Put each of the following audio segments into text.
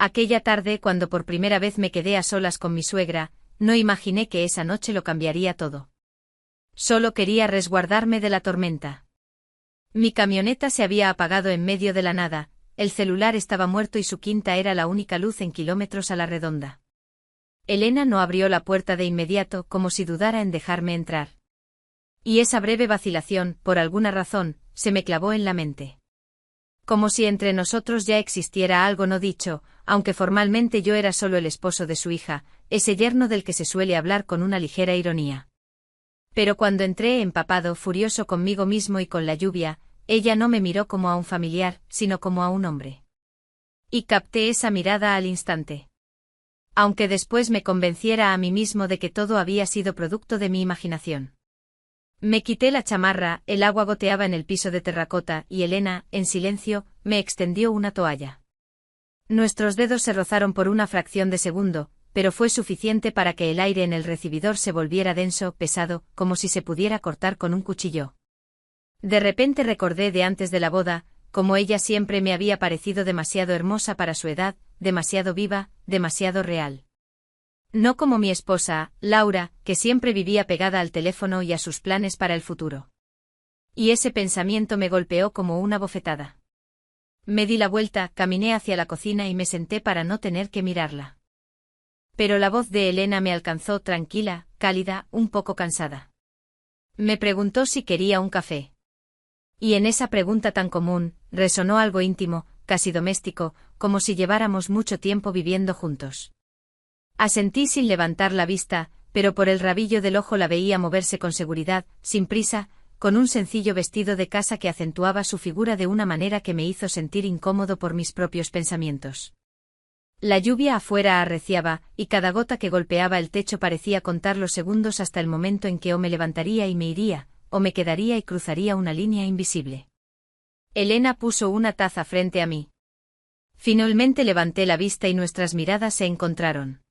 Aquella tarde, cuando por primera vez me quedé a solas con mi suegra, no imaginé que esa noche lo cambiaría todo. Solo quería resguardarme de la tormenta. Mi camioneta se había apagado en medio de la nada, el celular estaba muerto y su quinta era la única luz en kilómetros a la redonda. Elena no abrió la puerta de inmediato, como si dudara en dejarme entrar. Y esa breve vacilación, por alguna razón, se me clavó en la mente. Como si entre nosotros ya existiera algo no dicho, aunque formalmente yo era solo el esposo de su hija, ese yerno del que se suele hablar con una ligera ironía. Pero cuando entré empapado, furioso conmigo mismo y con la lluvia, ella no me miró como a un familiar, sino como a un hombre. Y capté esa mirada al instante. Aunque después me convenciera a mí mismo de que todo había sido producto de mi imaginación. Me quité la chamarra, el agua goteaba en el piso de terracota y Elena, en silencio, me extendió una toalla. Nuestros dedos se rozaron por una fracción de segundo, pero fue suficiente para que el aire en el recibidor se volviera denso, pesado, como si se pudiera cortar con un cuchillo. De repente recordé de antes de la boda, como ella siempre me había parecido demasiado hermosa para su edad, demasiado viva, demasiado real. No como mi esposa, Laura, que siempre vivía pegada al teléfono y a sus planes para el futuro. Y ese pensamiento me golpeó como una bofetada. Me di la vuelta, caminé hacia la cocina y me senté para no tener que mirarla. Pero la voz de Elena me alcanzó tranquila, cálida, un poco cansada. Me preguntó si quería un café. Y en esa pregunta tan común, resonó algo íntimo, casi doméstico, como si lleváramos mucho tiempo viviendo juntos. Asentí sin levantar la vista, pero por el rabillo del ojo la veía moverse con seguridad, sin prisa, con un sencillo vestido de casa que acentuaba su figura de una manera que me hizo sentir incómodo por mis propios pensamientos. La lluvia afuera arreciaba, y cada gota que golpeaba el techo parecía contar los segundos hasta el momento en que o me levantaría y me iría, o me quedaría y cruzaría una línea invisible. Elena puso una taza frente a mí. Finalmente levanté la vista y nuestras miradas se encontraron.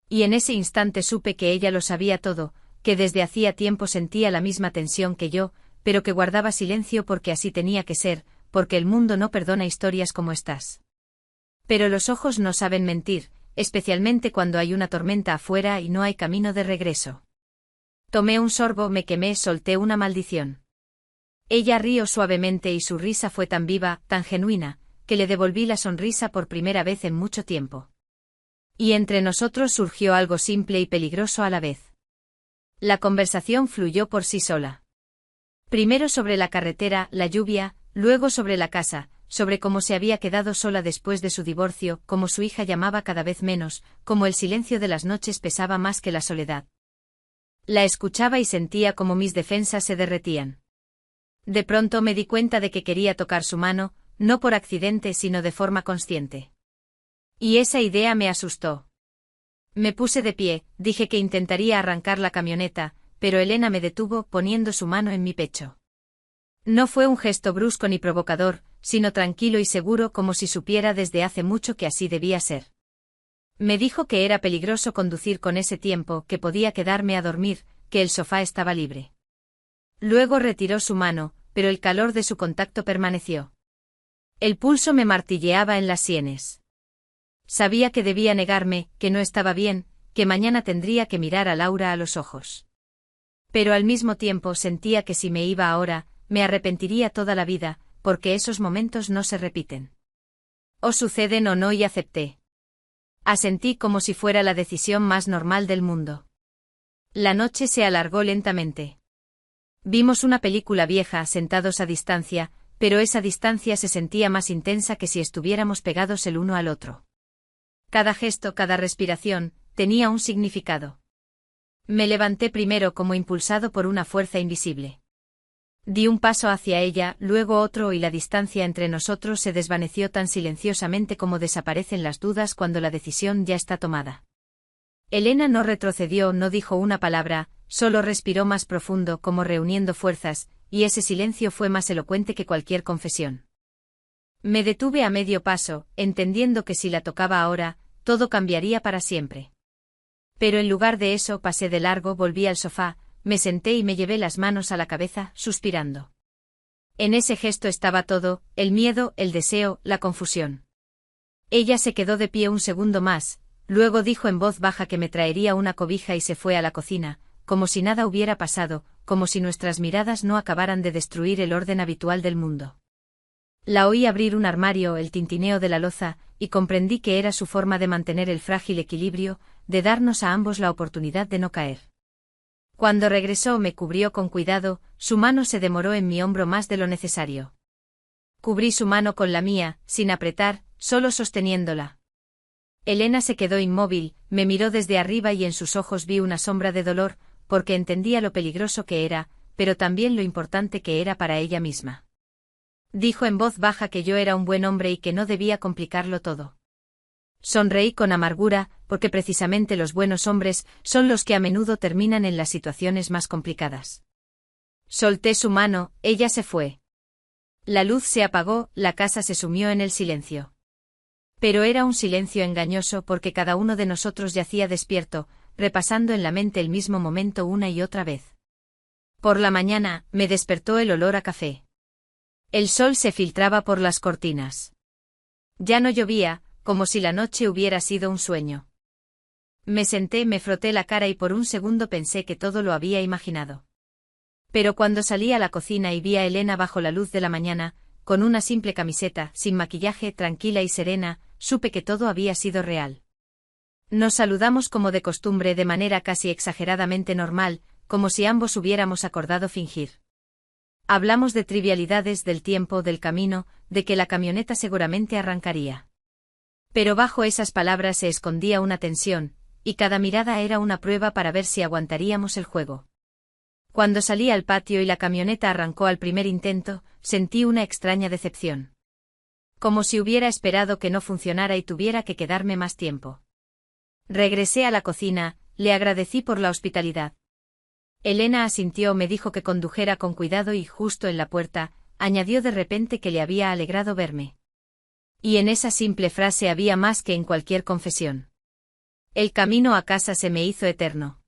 Y en ese instante supe que ella lo sabía todo, que desde hacía tiempo sentía la misma tensión que yo, pero que guardaba silencio porque así tenía que ser, porque el mundo no perdona historias como estas. Pero los ojos no saben mentir, especialmente cuando hay una tormenta afuera y no hay camino de regreso. Tomé un sorbo, me quemé, solté una maldición. Ella rió suavemente y su risa fue tan viva, tan genuina, que le devolví la sonrisa por primera vez en mucho tiempo. Y entre nosotros surgió algo simple y peligroso a la vez. La conversación fluyó por sí sola. Primero sobre la carretera, la lluvia, luego sobre la casa, sobre cómo se había quedado sola después de su divorcio, cómo su hija llamaba cada vez menos, cómo el silencio de las noches pesaba más que la soledad. La escuchaba y sentía como mis defensas se derretían. De pronto me di cuenta de que quería tocar su mano, no por accidente sino de forma consciente. Y esa idea me asustó. Me puse de pie, dije que intentaría arrancar la camioneta, pero Elena me detuvo poniendo su mano en mi pecho. No fue un gesto brusco ni provocador, sino tranquilo y seguro como si supiera desde hace mucho que así debía ser. Me dijo que era peligroso conducir con ese tiempo, que podía quedarme a dormir, que el sofá estaba libre. Luego retiró su mano, pero el calor de su contacto permaneció. El pulso me martilleaba en las sienes. Sabía que debía negarme, que no estaba bien, que mañana tendría que mirar a Laura a los ojos. Pero al mismo tiempo sentía que si me iba ahora, me arrepentiría toda la vida, porque esos momentos no se repiten. O suceden o no, y acepté. Asentí como si fuera la decisión más normal del mundo. La noche se alargó lentamente. Vimos una película vieja sentados a distancia, pero esa distancia se sentía más intensa que si estuviéramos pegados el uno al otro. Cada gesto, cada respiración, tenía un significado. Me levanté primero como impulsado por una fuerza invisible. Di un paso hacia ella, luego otro y la distancia entre nosotros se desvaneció tan silenciosamente como desaparecen las dudas cuando la decisión ya está tomada. Elena no retrocedió, no dijo una palabra, solo respiró más profundo como reuniendo fuerzas, y ese silencio fue más elocuente que cualquier confesión. Me detuve a medio paso, entendiendo que si la tocaba ahora, todo cambiaría para siempre. Pero en lugar de eso pasé de largo, volví al sofá, me senté y me llevé las manos a la cabeza, suspirando. En ese gesto estaba todo, el miedo, el deseo, la confusión. Ella se quedó de pie un segundo más, luego dijo en voz baja que me traería una cobija y se fue a la cocina, como si nada hubiera pasado, como si nuestras miradas no acabaran de destruir el orden habitual del mundo. La oí abrir un armario, el tintineo de la loza, y comprendí que era su forma de mantener el frágil equilibrio, de darnos a ambos la oportunidad de no caer. Cuando regresó me cubrió con cuidado, su mano se demoró en mi hombro más de lo necesario. Cubrí su mano con la mía, sin apretar, solo sosteniéndola. Elena se quedó inmóvil, me miró desde arriba y en sus ojos vi una sombra de dolor, porque entendía lo peligroso que era, pero también lo importante que era para ella misma. Dijo en voz baja que yo era un buen hombre y que no debía complicarlo todo. Sonreí con amargura, porque precisamente los buenos hombres son los que a menudo terminan en las situaciones más complicadas. Solté su mano, ella se fue. La luz se apagó, la casa se sumió en el silencio. Pero era un silencio engañoso porque cada uno de nosotros yacía despierto, repasando en la mente el mismo momento una y otra vez. Por la mañana, me despertó el olor a café. El sol se filtraba por las cortinas. Ya no llovía, como si la noche hubiera sido un sueño. Me senté, me froté la cara y por un segundo pensé que todo lo había imaginado. Pero cuando salí a la cocina y vi a Elena bajo la luz de la mañana, con una simple camiseta, sin maquillaje, tranquila y serena, supe que todo había sido real. Nos saludamos como de costumbre, de manera casi exageradamente normal, como si ambos hubiéramos acordado fingir. Hablamos de trivialidades, del tiempo, del camino, de que la camioneta seguramente arrancaría. Pero bajo esas palabras se escondía una tensión, y cada mirada era una prueba para ver si aguantaríamos el juego. Cuando salí al patio y la camioneta arrancó al primer intento, sentí una extraña decepción. Como si hubiera esperado que no funcionara y tuviera que quedarme más tiempo. Regresé a la cocina, le agradecí por la hospitalidad. Elena asintió, me dijo que condujera con cuidado y justo en la puerta, añadió de repente que le había alegrado verme. Y en esa simple frase había más que en cualquier confesión. El camino a casa se me hizo eterno.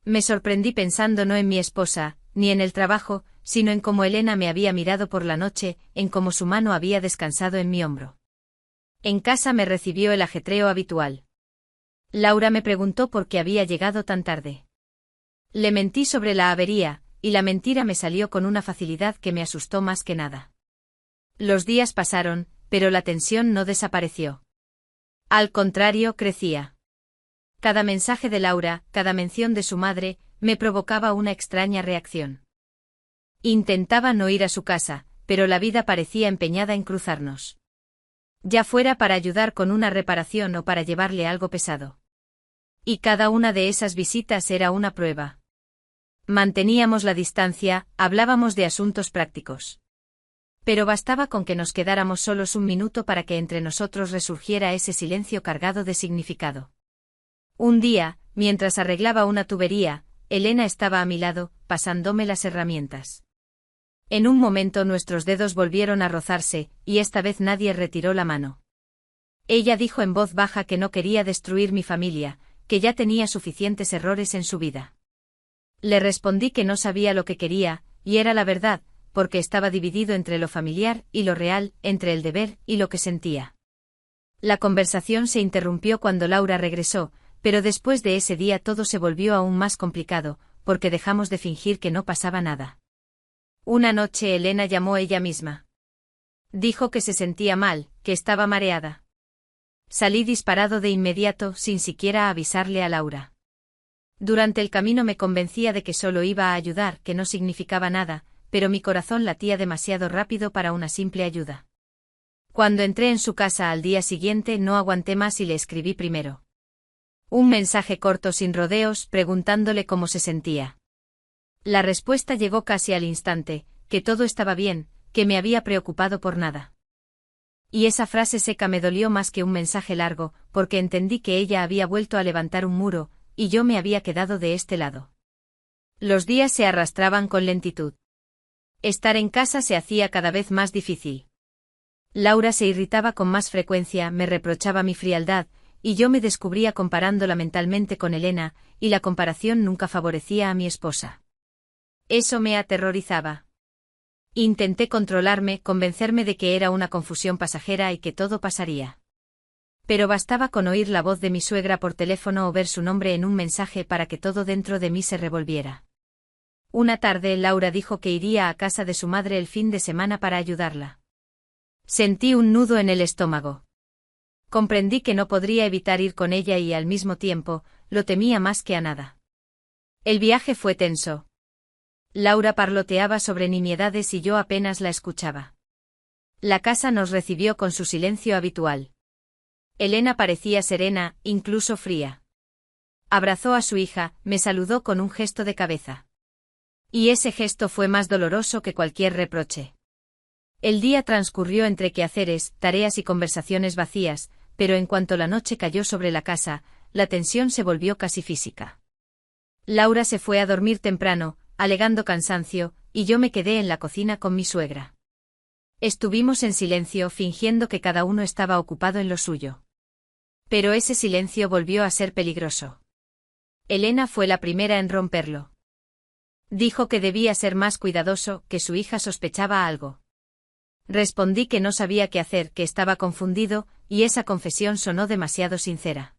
Me sorprendí pensando no en mi esposa, ni en el trabajo, sino en cómo Elena me había mirado por la noche, en cómo su mano había descansado en mi hombro. En casa me recibió el ajetreo habitual. Laura me preguntó por qué había llegado tan tarde. Le mentí sobre la avería, y la mentira me salió con una facilidad que me asustó más que nada. Los días pasaron, pero la tensión no desapareció. Al contrario, crecía. Cada mensaje de Laura, cada mención de su madre, me provocaba una extraña reacción. Intentaba no ir a su casa, pero la vida parecía empeñada en cruzarnos. Ya fuera para ayudar con una reparación o para llevarle algo pesado. Y cada una de esas visitas era una prueba. Manteníamos la distancia, hablábamos de asuntos prácticos. Pero bastaba con que nos quedáramos solos un minuto para que entre nosotros resurgiera ese silencio cargado de significado. Un día, mientras arreglaba una tubería, Elena estaba a mi lado, pasándome las herramientas. En un momento nuestros dedos volvieron a rozarse, y esta vez nadie retiró la mano. Ella dijo en voz baja que no quería destruir mi familia, que ya tenía suficientes errores en su vida. Le respondí que no sabía lo que quería, y era la verdad, porque estaba dividido entre lo familiar y lo real, entre el deber y lo que sentía. La conversación se interrumpió cuando Laura regresó, pero después de ese día todo se volvió aún más complicado, porque dejamos de fingir que no pasaba nada. Una noche Elena llamó ella misma. Dijo que se sentía mal, que estaba mareada. Salí disparado de inmediato, sin siquiera avisarle a Laura. Durante el camino me convencía de que solo iba a ayudar, que no significaba nada, pero mi corazón latía demasiado rápido para una simple ayuda. Cuando entré en su casa al día siguiente no aguanté más y le escribí primero. Un mensaje corto sin rodeos, preguntándole cómo se sentía. La respuesta llegó casi al instante, que todo estaba bien, que me había preocupado por nada. Y esa frase seca me dolió más que un mensaje largo, porque entendí que ella había vuelto a levantar un muro, y yo me había quedado de este lado. Los días se arrastraban con lentitud. Estar en casa se hacía cada vez más difícil. Laura se irritaba con más frecuencia, me reprochaba mi frialdad, y yo me descubría comparándola mentalmente con Elena, y la comparación nunca favorecía a mi esposa. Eso me aterrorizaba. Intenté controlarme, convencerme de que era una confusión pasajera y que todo pasaría. Pero bastaba con oír la voz de mi suegra por teléfono o ver su nombre en un mensaje para que todo dentro de mí se revolviera. Una tarde Laura dijo que iría a casa de su madre el fin de semana para ayudarla. Sentí un nudo en el estómago. Comprendí que no podría evitar ir con ella y al mismo tiempo, lo temía más que a nada. El viaje fue tenso. Laura parloteaba sobre nimiedades y yo apenas la escuchaba. La casa nos recibió con su silencio habitual. Elena parecía serena, incluso fría. Abrazó a su hija, me saludó con un gesto de cabeza. Y ese gesto fue más doloroso que cualquier reproche. El día transcurrió entre quehaceres, tareas y conversaciones vacías, pero en cuanto la noche cayó sobre la casa, la tensión se volvió casi física. Laura se fue a dormir temprano, alegando cansancio, y yo me quedé en la cocina con mi suegra. Estuvimos en silencio, fingiendo que cada uno estaba ocupado en lo suyo. Pero ese silencio volvió a ser peligroso. Elena fue la primera en romperlo. Dijo que debía ser más cuidadoso, que su hija sospechaba algo. Respondí que no sabía qué hacer, que estaba confundido, y esa confesión sonó demasiado sincera.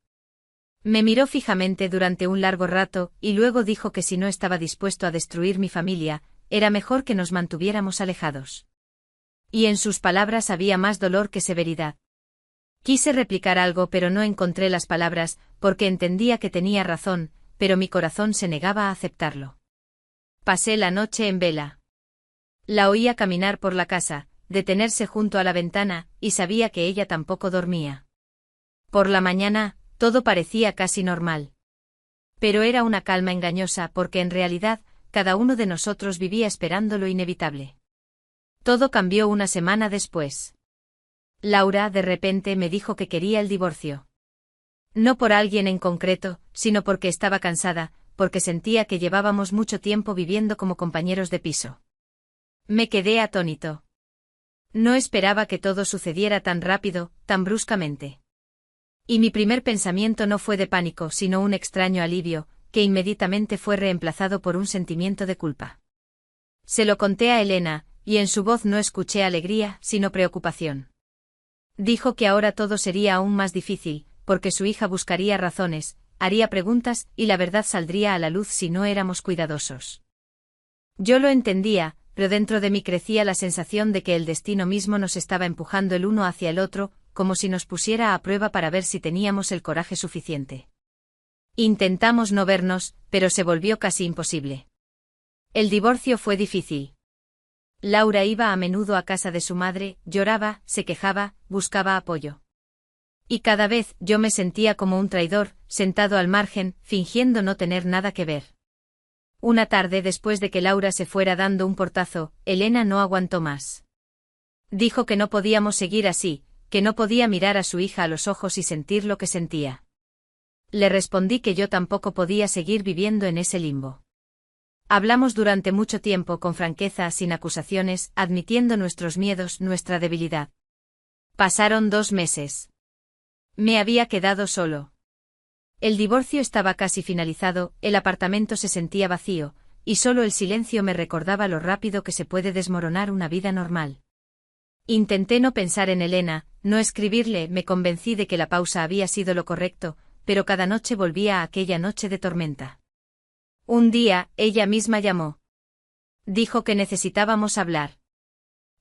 Me miró fijamente durante un largo rato, y luego dijo que si no estaba dispuesto a destruir mi familia, era mejor que nos mantuviéramos alejados. Y en sus palabras había más dolor que severidad. Quise replicar algo pero no encontré las palabras, porque entendía que tenía razón, pero mi corazón se negaba a aceptarlo. Pasé la noche en vela. La oía caminar por la casa, detenerse junto a la ventana, y sabía que ella tampoco dormía. Por la mañana, todo parecía casi normal. Pero era una calma engañosa porque en realidad, cada uno de nosotros vivía esperando lo inevitable. Todo cambió una semana después. Laura de repente me dijo que quería el divorcio. No por alguien en concreto, sino porque estaba cansada, porque sentía que llevábamos mucho tiempo viviendo como compañeros de piso. Me quedé atónito. No esperaba que todo sucediera tan rápido, tan bruscamente. Y mi primer pensamiento no fue de pánico, sino un extraño alivio, que inmediatamente fue reemplazado por un sentimiento de culpa. Se lo conté a Elena, y en su voz no escuché alegría, sino preocupación. Dijo que ahora todo sería aún más difícil, porque su hija buscaría razones, haría preguntas, y la verdad saldría a la luz si no éramos cuidadosos. Yo lo entendía, pero dentro de mí crecía la sensación de que el destino mismo nos estaba empujando el uno hacia el otro, como si nos pusiera a prueba para ver si teníamos el coraje suficiente. Intentamos no vernos, pero se volvió casi imposible. El divorcio fue difícil. Laura iba a menudo a casa de su madre, lloraba, se quejaba, buscaba apoyo. Y cada vez yo me sentía como un traidor, sentado al margen, fingiendo no tener nada que ver. Una tarde después de que Laura se fuera dando un portazo, Elena no aguantó más. Dijo que no podíamos seguir así, que no podía mirar a su hija a los ojos y sentir lo que sentía. Le respondí que yo tampoco podía seguir viviendo en ese limbo. Hablamos durante mucho tiempo con franqueza, sin acusaciones, admitiendo nuestros miedos, nuestra debilidad. Pasaron 2 meses. Me había quedado solo. El divorcio estaba casi finalizado, el apartamento se sentía vacío, y solo el silencio me recordaba lo rápido que se puede desmoronar una vida normal. Intenté no pensar en Elena, no escribirle, me convencí de que la pausa había sido lo correcto, pero cada noche volvía a aquella noche de tormenta. Un día, ella misma llamó. Dijo que necesitábamos hablar.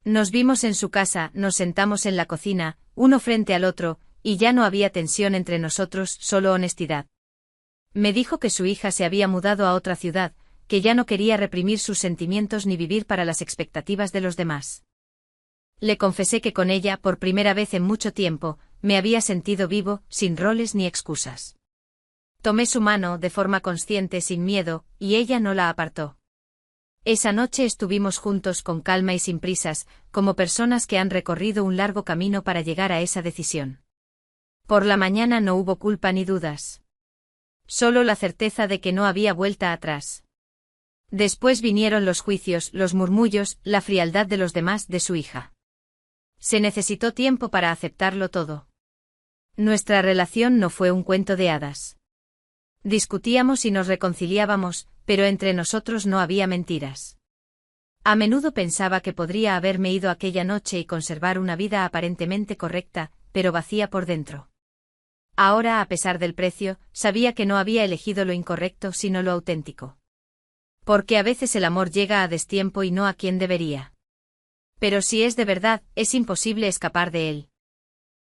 Nos vimos en su casa, nos sentamos en la cocina, uno frente al otro, y ya no había tensión entre nosotros, solo honestidad. Me dijo que su hija se había mudado a otra ciudad, que ya no quería reprimir sus sentimientos ni vivir para las expectativas de los demás. Le confesé que con ella, por primera vez en mucho tiempo, me había sentido vivo, sin roles ni excusas. Tomé su mano de forma consciente, sin miedo, y ella no la apartó. Esa noche estuvimos juntos con calma y sin prisas, como personas que han recorrido un largo camino para llegar a esa decisión. Por la mañana no hubo culpa ni dudas. Solo la certeza de que no había vuelta atrás. Después vinieron los juicios, los murmullos, la frialdad de los demás, de su hija. Se necesitó tiempo para aceptarlo todo. Nuestra relación no fue un cuento de hadas. Discutíamos y nos reconciliábamos, pero entre nosotros no había mentiras. A menudo pensaba que podría haberme ido aquella noche y conservar una vida aparentemente correcta, pero vacía por dentro. Ahora, a pesar del precio, sabía que no había elegido lo incorrecto sino lo auténtico. Porque a veces el amor llega a destiempo y no a quien debería. Pero si es de verdad, es imposible escapar de él.